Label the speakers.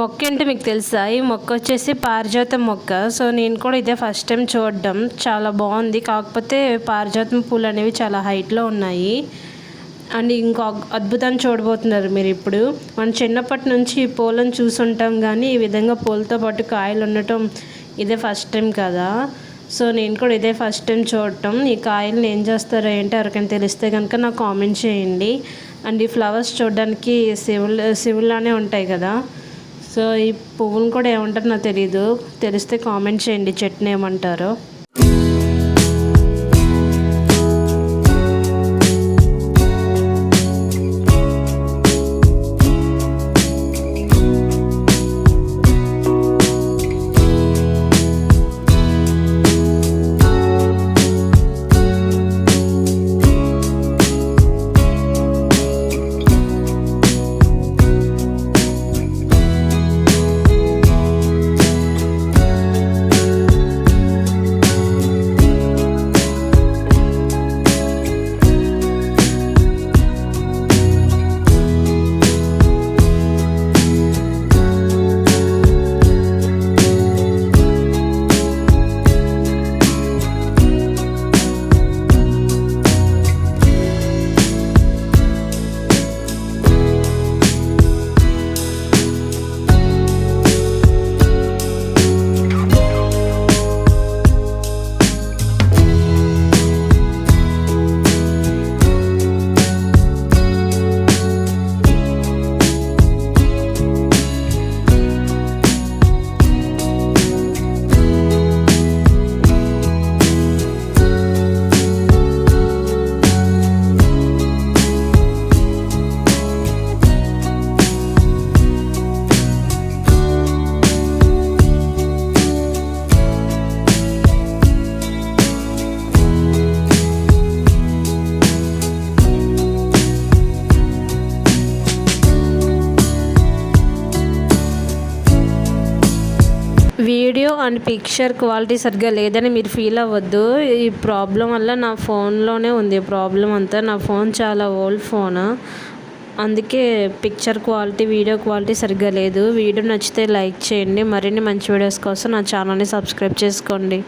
Speaker 1: మొక్క ఏంటో మీకు తెలుసా? ఈ మొక్క వచ్చేసి పారిజాతం మొక్క. సో నేను కూడా ఇదే ఫస్ట్ టైం చూడడం. చాలా బాగుంది. కాకపోతే పారిజాతం పూలు అనేవి చాలా హైట్లో ఉన్నాయి. అండ్ ఇంకో అద్భుతాన్ని చూడబోతున్నారు మీరు ఇప్పుడు. మనం చిన్నప్పటి నుంచి ఈ పూలను చూసుంటాం, కానీ ఈ విధంగా పూలతో పాటు కాయలు ఉండటం ఇదే ఫస్ట్ టైం కదా. సో నేను కూడా ఇదే ఫస్ట్ టైం చూడటం. ఈ కాయలను ఏం చేస్తారో ఏంటో ఎవరికైనా తెలిస్తే కనుక నాకు కామెంట్ చేయండి. అండ్ ఈ ఫ్లవర్స్ చూడడానికి శివుల్లానే ఉంటాయి కదా. సో ఈ పువ్వులు కూడా ఏమంటారో నాకు తెలీదు. తెలిస్తే కామెంట్ చేయండి చెట్టుని ఏమంటారో. వీడియో అండ్ పిక్చర్ క్వాలిటీ సరిగ్గా లేదని మీరు ఫీల్ అవ్వద్దు. ఈ ప్రాబ్లం వల్ల నా ఫోన్లోనే ఉంది ప్రాబ్లం అంతా. నా ఫోన్ చాలా ఓల్డ్ ఫోన్, అందుకే పిక్చర్ క్వాలిటీ వీడియో క్వాలిటీ సరిగ్గా లేదు. వీడియో నచ్చితే లైక్ చేయండి. మరిన్ని మంచి వీడియోస్ కోసం నా ఛానల్ని సబ్స్క్రైబ్ చేసుకోండి.